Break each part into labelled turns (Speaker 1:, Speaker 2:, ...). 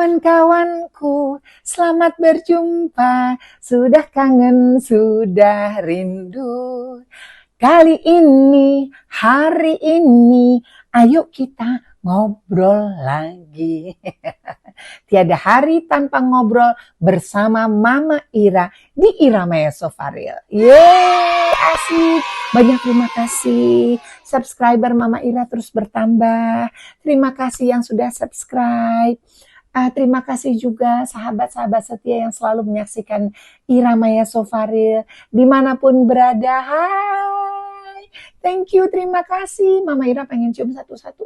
Speaker 1: Kawan-kawanku, selamat berjumpa. Sudah kangen, sudah rindu. Kali ini, hari ini, ayo kita ngobrol lagi. Tiada hari tanpa ngobrol bersama Mama Ira di Ira Maya Sofaril. Yeay, asik. Banyak terima kasih. Subscriber Mama Ira terus bertambah. Terima kasih yang sudah subscribe. Terima kasih juga sahabat-sahabat setia yang selalu menyaksikan Ira Maya Sofaril dimanapun berada. Hai, thank you, terima kasih. Mama Ira pengen cium satu-satu.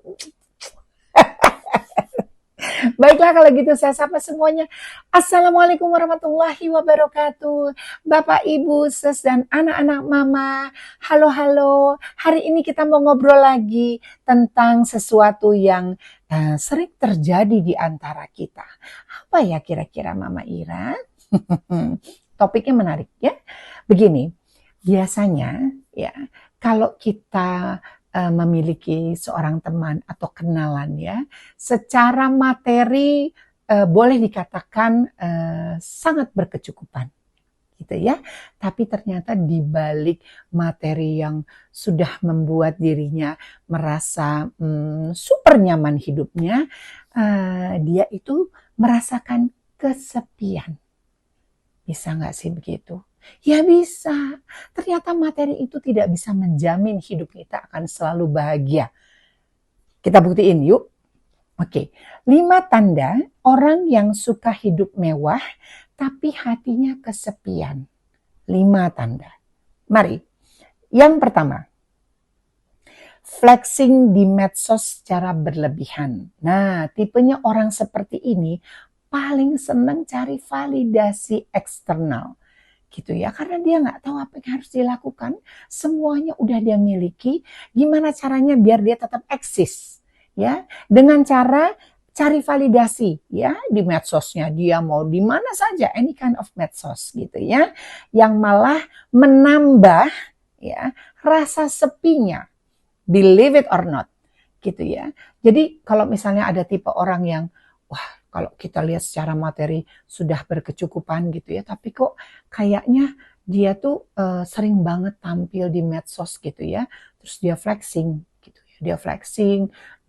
Speaker 1: Baiklah kalau gitu saya sapa semuanya. Assalamualaikum warahmatullahi wabarakatuh. Bapak, Ibu, Sis, dan anak-anak Mama. Halo. Hari ini kita mau ngobrol lagi tentang sesuatu yang sering terjadi di antara kita. Apa ya kira-kira Mama Ira? Topiknya menarik ya. Begini, biasanya ya kalau kita memiliki seorang teman atau kenalan ya, secara materi boleh dikatakan sangat berkecukupan gitu ya. Tapi ternyata di balik materi yang sudah membuat dirinya merasa super nyaman hidupnya, dia itu merasakan kesepian. Bisa nggak sih begitu? Ya bisa. Ternyata materi itu tidak bisa menjamin hidup kita akan selalu bahagia. Kita buktiin yuk. Oke, 5 tanda orang yang suka hidup mewah tapi hatinya kesepian. 5 tanda. Mari. Yang pertama, flexing di medsos secara berlebihan. Nah, tipenya orang seperti ini paling senang cari validasi eksternal. Gitu ya, karena dia nggak tahu apa yang harus dilakukan, semuanya udah dia miliki, gimana caranya biar dia tetap eksis, ya, dengan cara cari validasi, ya, di medsosnya dia mau di mana saja, any kind of medsos, gitu ya, yang malah menambah, ya, rasa sepinya, believe it or not, gitu ya. Jadi kalau misalnya ada tipe orang yang, wah, kalau kita lihat secara materi sudah berkecukupan gitu ya, tapi kok kayaknya dia tuh sering banget tampil di medsos gitu ya, terus dia flexing gitu ya,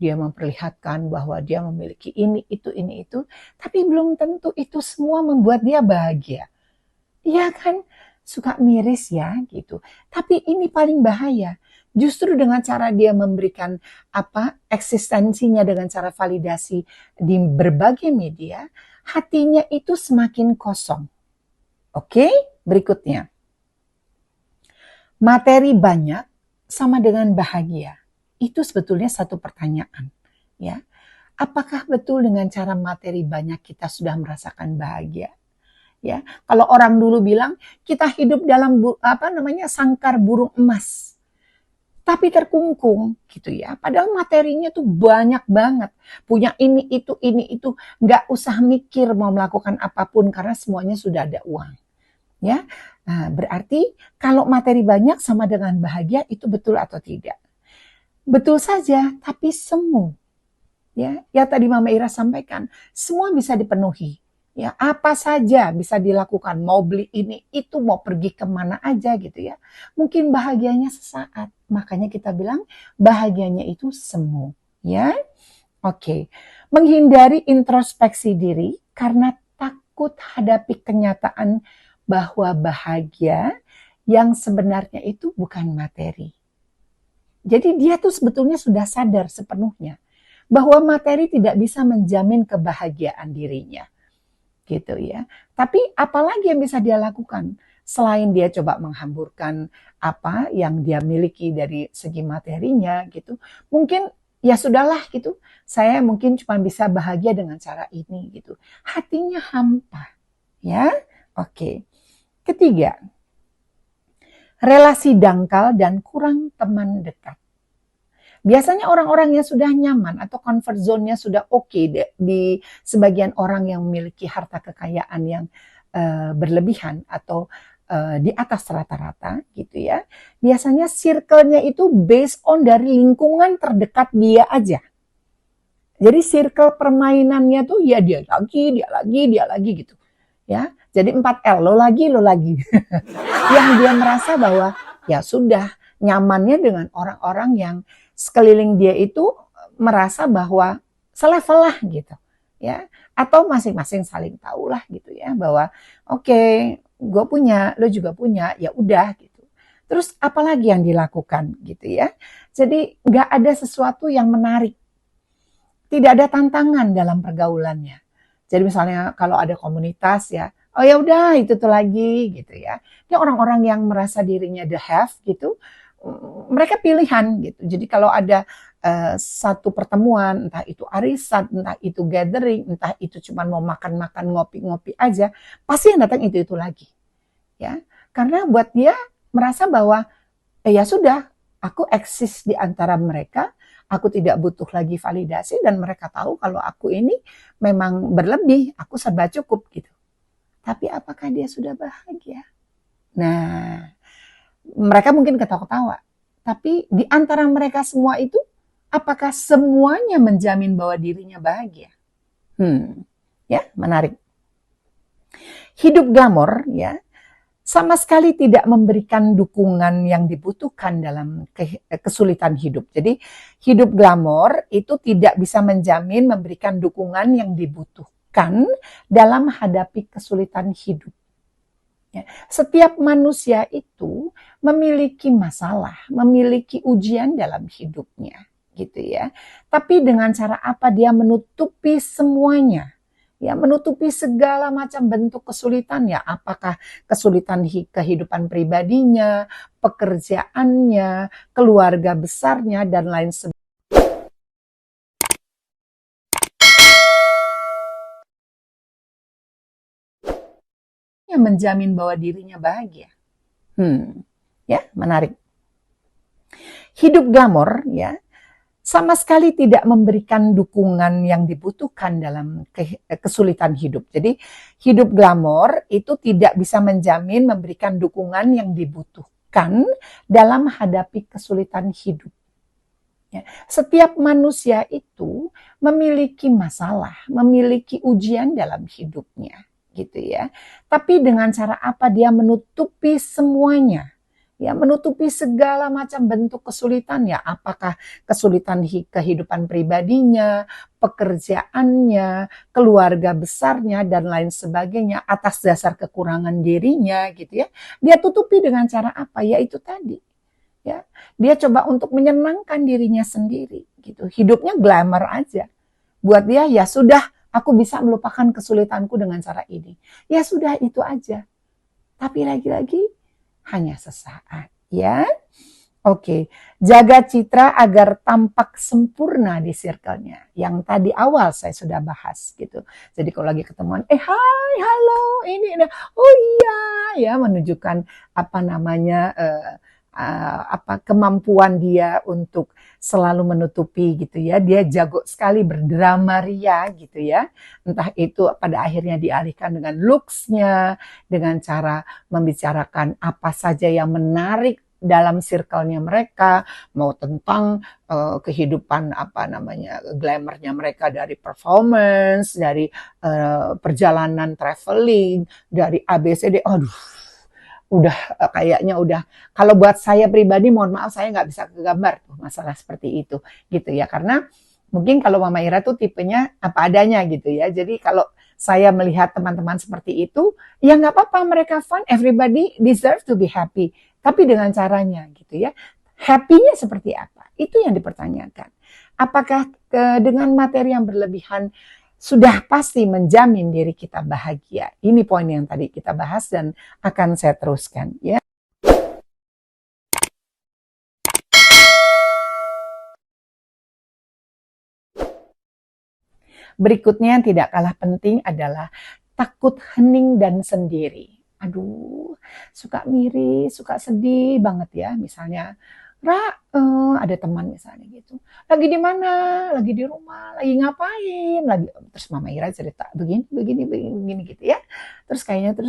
Speaker 1: dia memperlihatkan bahwa dia memiliki ini itu, tapi belum tentu itu semua membuat dia bahagia. Iya kan, suka miris ya gitu. Tapi ini paling bahaya. Justru dengan cara dia memberikan eksistensinya dengan cara validasi di berbagai media, hatinya itu semakin kosong. Oke, berikutnya. Materi banyak sama dengan bahagia. Itu sebetulnya satu pertanyaan, ya. Apakah betul dengan cara materi banyak kita sudah merasakan bahagia? Ya, kalau orang dulu bilang kita hidup dalam sangkar burung emas. Tapi terkungkung gitu ya. Padahal materinya tuh banyak banget. Punya ini itu, nggak usah mikir mau melakukan apapun karena semuanya sudah ada uang. Ya, nah, berarti kalau materi banyak sama dengan bahagia itu betul atau tidak? Betul saja, tapi semu. Ya tadi Mama Ira sampaikan, semua bisa dipenuhi. Ya, apa saja bisa dilakukan, mau beli ini, itu mau pergi kemana aja gitu ya. Mungkin bahagianya sesaat, makanya kita bilang bahagianya itu semu, ya. Oke, menghindari introspeksi diri karena takut hadapi kenyataan bahwa bahagia yang sebenarnya itu bukan materi. Jadi dia tuh sebetulnya sudah sadar sepenuhnya bahwa materi tidak bisa menjamin kebahagiaan dirinya. Gitu ya. Tapi apalagi yang bisa dia lakukan selain dia coba menghamburkan apa yang dia miliki dari segi materinya gitu. Mungkin ya sudahlah gitu. Saya mungkin cuma bisa bahagia dengan cara ini gitu. Hatinya hampa. Ya. Oke. Ketiga, relasi dangkal dan kurang teman dekat. Biasanya orang-orang yang sudah nyaman atau comfort zone-nya sudah oke di sebagian orang yang memiliki harta kekayaan yang berlebihan atau di atas rata-rata gitu ya. Biasanya circle-nya itu based on dari lingkungan terdekat dia aja. Jadi circle permainannya tuh ya dia lagi gitu. Ya, jadi 4L, lo lagi. Yang dia merasa bahwa ya sudah nyamannya dengan orang-orang yang sekeliling dia itu merasa bahwa selevel lah gitu. Ya, atau masing-masing saling tahu lah gitu ya bahwa oke, gue punya, lo juga punya, ya udah gitu. Terus apalagi yang dilakukan gitu ya. Jadi nggak ada sesuatu yang menarik, tidak ada tantangan dalam pergaulannya. Jadi misalnya kalau ada komunitas ya, oh ya udah itu tuh lagi gitu ya. Dia orang-orang yang merasa dirinya the have gitu, mereka pilihan gitu. Jadi kalau ada satu pertemuan, entah itu arisan, entah itu gathering, entah itu cuma mau makan-makan, ngopi-ngopi aja, pasti yang datang itu lagi. Ya, karena buat dia merasa bahwa ya sudah, aku eksis di antara mereka, aku tidak butuh lagi validasi dan mereka tahu kalau aku ini memang berlebih, aku serba cukup gitu. Tapi apakah dia sudah bahagia? Nah, mereka mungkin ketawa-ketawa. Tapi di antara mereka semua itu, apakah semuanya menjamin bahwa dirinya bahagia? Ya, menarik. Hidup glamor ya sama sekali tidak memberikan dukungan yang dibutuhkan dalam kesulitan hidup. Jadi hidup glamor itu tidak bisa menjamin memberikan dukungan yang dibutuhkan dalam menghadapi kesulitan hidup. Ya. Setiap manusia itu memiliki masalah, memiliki ujian dalam hidupnya, gitu ya. Tapi dengan cara apa dia menutupi semuanya? Ya, menutupi segala macam bentuk kesulitan ya, apakah kesulitan kehidupan pribadinya, pekerjaannya, keluarga besarnya dan lain sebagainya menjamin bahwa dirinya bahagia. Ya, menarik. Hidup glamor ya sama sekali tidak memberikan dukungan yang dibutuhkan dalam kesulitan hidup. Jadi hidup glamor itu tidak bisa menjamin memberikan dukungan yang dibutuhkan dalam menghadapi kesulitan hidup. Ya. Setiap manusia itu memiliki masalah, memiliki ujian dalam hidupnya, gitu ya. Tapi dengan cara apa dia menutupi semuanya? Ya, menutupi segala macam bentuk kesulitan ya, apakah kesulitan kehidupan pribadinya, pekerjaannya, keluarga besarnya dan lain sebagainya atas dasar kekurangan dirinya gitu ya. Dia tutupi dengan cara apa? Ya itu tadi. Ya, dia coba untuk menyenangkan dirinya sendiri gitu. Hidupnya glamour aja. Buat dia ya sudah, aku bisa melupakan kesulitanku dengan cara ini. Ya sudah itu aja. Tapi lagi-lagi hanya sesaat, ya. Oke, jaga citra agar tampak sempurna di circle-nya. Yang tadi awal saya sudah bahas gitu. Jadi kalau lagi ketemuan, hai, halo, ini, oh iya, ya menunjukkan apa namanya apa kemampuan dia untuk selalu menutupi gitu ya. Dia jago sekali berdrama ria gitu ya. Entah itu pada akhirnya dialihkan dengan looks-nya, dengan cara membicarakan apa saja yang menarik dalam circle-nya mereka, mau tentang kehidupan apa namanya glamour-nya mereka dari performance, dari perjalanan traveling, dari ABCD. Aduh, udah kayaknya udah, kalau buat saya pribadi mohon maaf saya nggak bisa kegambar tuh masalah seperti itu gitu ya, karena mungkin kalau Mama Ira tuh tipenya apa adanya gitu ya. Jadi kalau saya melihat teman-teman seperti itu, ya nggak apa-apa, mereka fun, everybody deserve to be happy, tapi dengan caranya gitu ya. Happy-nya seperti apa? Itu yang dipertanyakan. Apakah dengan materi yang berlebihan sudah pasti menjamin diri kita bahagia? Ini poin yang tadi kita bahas dan akan saya teruskan ya. Berikutnya yang tidak kalah penting adalah takut hening dan sendiri. Aduh, suka miris, suka sedih banget ya. Misalnya, ada teman misalnya gitu. Lagi di mana? Lagi di rumah, lagi ngapain? Lagi terus Mama Ira cerita begini gitu ya. Terus kayaknya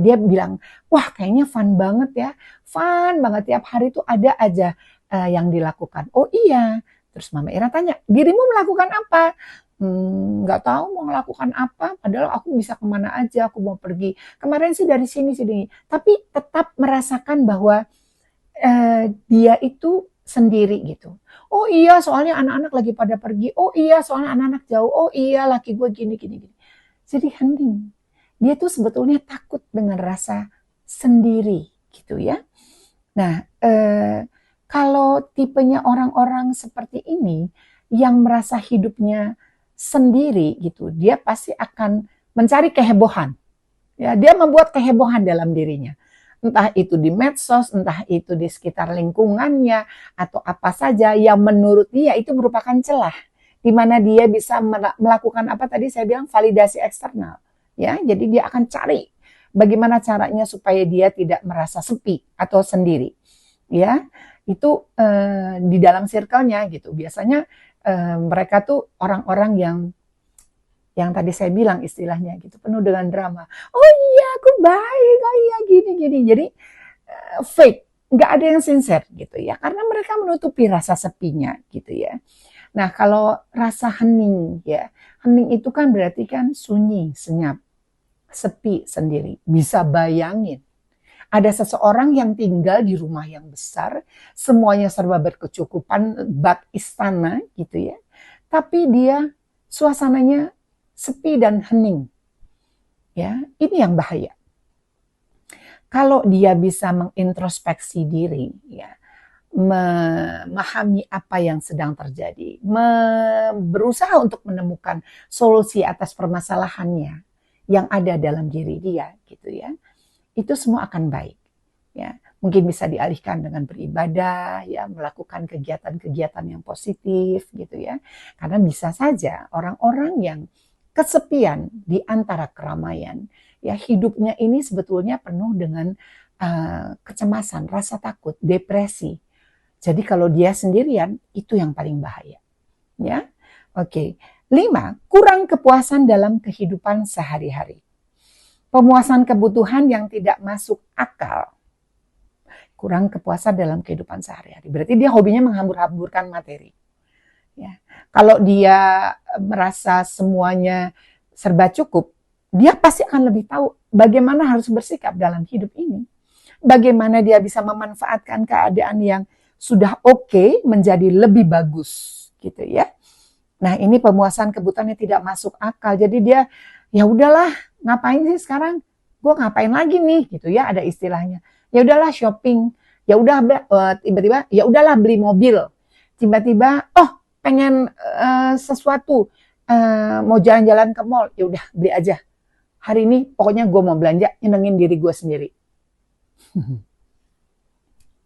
Speaker 1: dia bilang, "Wah, kayaknya fun banget ya. Fun banget tiap hari tuh ada aja yang dilakukan." Oh iya. Terus Mama Ira tanya, dirimu melakukan apa? Nggak tahu mau melakukan apa, padahal aku bisa kemana aja, aku mau pergi. Kemarin sih dari sini. Tapi tetap merasakan bahwa dia itu sendiri gitu. Oh iya, soalnya anak-anak lagi pada pergi. Oh iya, soalnya anak-anak jauh. Oh iya, laki gue gini. Jadi hening. Dia tuh sebetulnya takut dengan rasa sendiri gitu ya. Nah, kalau tipenya orang-orang seperti ini yang merasa hidupnya sendiri gitu, dia pasti akan mencari kehebohan. Ya, dia membuat kehebohan dalam dirinya. Entah itu di medsos, entah itu di sekitar lingkungannya, atau apa saja yang menurut dia itu merupakan celah. Di mana dia bisa melakukan apa tadi saya bilang validasi eksternal. Ya, jadi dia akan cari bagaimana caranya supaya dia tidak merasa sepi atau sendiri. Ya, itu di dalam circle-nya gitu. Biasanya mereka tuh orang-orang yang tadi saya bilang istilahnya gitu, penuh dengan drama. Oh iya, aku baik, oh iya gini. Jadi fake, nggak ada yang sincere gitu ya, karena mereka menutupi rasa sepinya gitu ya. Nah kalau rasa hening ya, hening itu kan berarti kan sunyi, senyap, sepi sendiri. Bisa bayangin, ada seseorang yang tinggal di rumah yang besar, semuanya serba berkecukupan, bak istana gitu ya, tapi dia suasananya sepi dan hening. Ya, ini yang bahaya. Kalau dia bisa mengintrospeksi diri, ya, memahami apa yang sedang terjadi, berusaha untuk menemukan solusi atas permasalahannya yang ada dalam diri dia, gitu ya. Itu semua akan baik. Ya, mungkin bisa dialihkan dengan beribadah, ya, melakukan kegiatan-kegiatan yang positif, gitu ya. Karena bisa saja orang-orang yang kesepian di antara keramaian, ya hidupnya ini sebetulnya penuh dengan kecemasan, rasa takut, depresi. Jadi kalau dia sendirian itu yang paling bahaya. Ya, oke. 5, kurang kepuasan dalam kehidupan sehari-hari. Pemuasan kebutuhan yang tidak masuk akal. Kurang kepuasan dalam kehidupan sehari-hari. Berarti dia hobinya menghambur-hamburkan materi. Ya. Kalau dia merasa semuanya serba cukup, dia pasti akan lebih tahu bagaimana harus bersikap dalam hidup ini. Bagaimana dia bisa memanfaatkan keadaan yang sudah oke menjadi lebih bagus gitu ya. Nah, ini pemuasan kebutuhannya tidak masuk akal. Jadi dia ya udahlah, ngapain sih sekarang? Gue ngapain lagi nih gitu ya, ada istilahnya. Ya udahlah shopping. Ya udah tiba-tiba ya udahlah beli mobil. Tiba-tiba pengen sesuatu, mau jalan-jalan ke mall, ya udah beli aja. Hari ini pokoknya gue mau belanja, nyenengin diri gue sendiri.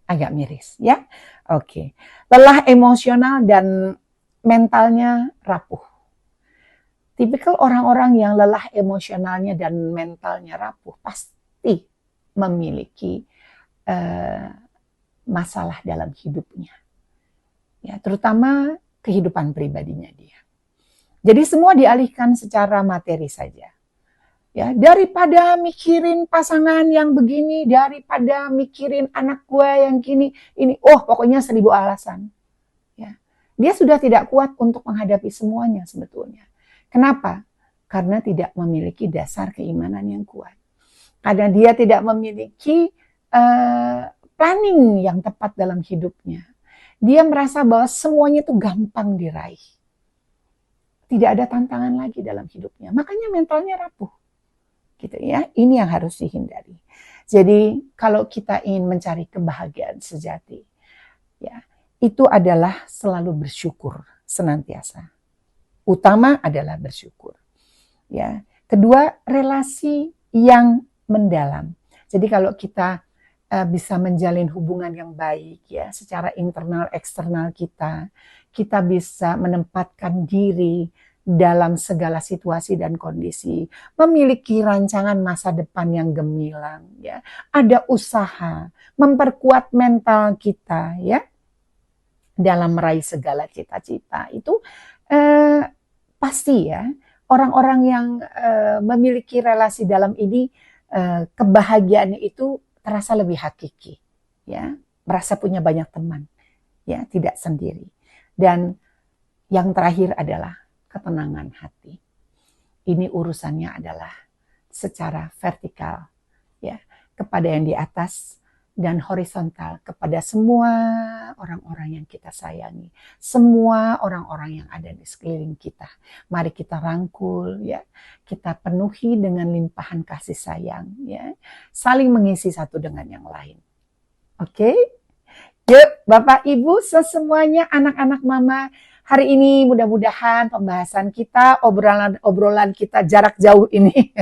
Speaker 1: Agak miris ya. Oke. Lelah emosional dan mentalnya rapuh. Tipikal orang-orang yang lelah emosionalnya dan mentalnya rapuh pasti memiliki masalah dalam hidupnya. Ya, terutama kehidupan pribadinya dia. Jadi semua dialihkan secara materi saja. Ya, daripada mikirin pasangan yang begini, daripada mikirin anak gue yang gini, ini, pokoknya 1000 alasan. Ya. Dia sudah tidak kuat untuk menghadapi semuanya sebetulnya. Kenapa? Karena tidak memiliki dasar keimanan yang kuat. Karena dia tidak memiliki planning yang tepat dalam hidupnya. Dia merasa bahwa semuanya itu gampang diraih. Tidak ada tantangan lagi dalam hidupnya. Makanya mentalnya rapuh. Gitu ya. Ini yang harus dihindari. Jadi kalau kita ingin mencari kebahagiaan sejati, ya, itu adalah selalu bersyukur senantiasa. Utama adalah bersyukur. Ya. Kedua, relasi yang mendalam. Jadi kalau kita bisa menjalin hubungan yang baik ya secara internal eksternal kita bisa menempatkan diri dalam segala situasi dan kondisi, memiliki rancangan masa depan yang gemilang ya, ada usaha memperkuat mental kita ya dalam meraih segala cita-cita itu pasti ya orang-orang yang memiliki relasi dalam ini kebahagiaannya itu terasa lebih hakiki, ya, merasa punya banyak teman, ya, tidak sendiri. Dan yang terakhir adalah ketenangan hati. Ini urusannya adalah secara vertikal, ya, kepada yang di atas, dan horizontal kepada semua orang-orang yang kita sayangi, semua orang-orang yang ada di sekeliling kita. Mari kita rangkul, ya, kita penuhi dengan limpahan kasih sayang, ya, saling mengisi satu dengan yang lain. Oke? Yuk, Bapak Ibu semuanya, anak-anak Mama, hari ini mudah-mudahan pembahasan kita, obrolan kita jarak jauh ini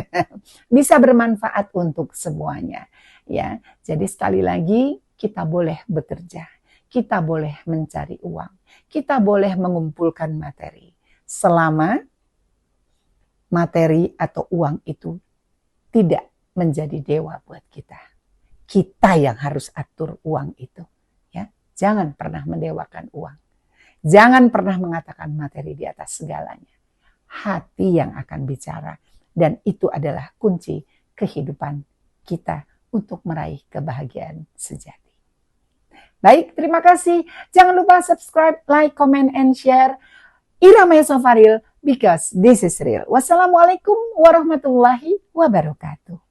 Speaker 1: bisa bermanfaat untuk semuanya. Ya, jadi sekali lagi kita boleh bekerja, kita boleh mencari uang, kita boleh mengumpulkan materi, selama materi atau uang itu tidak menjadi dewa buat kita. Kita yang harus atur uang itu. Ya, jangan pernah mendewakan uang. Jangan pernah mengatakan materi di atas segalanya. Hati yang akan bicara, dan itu adalah kunci kehidupan kita untuk meraih kebahagiaan sejati. Baik, terima kasih. Jangan lupa subscribe, like, comment, and share. Ira Maya Sofaril, because this is real. Wassalamualaikum warahmatullahi wabarakatuh.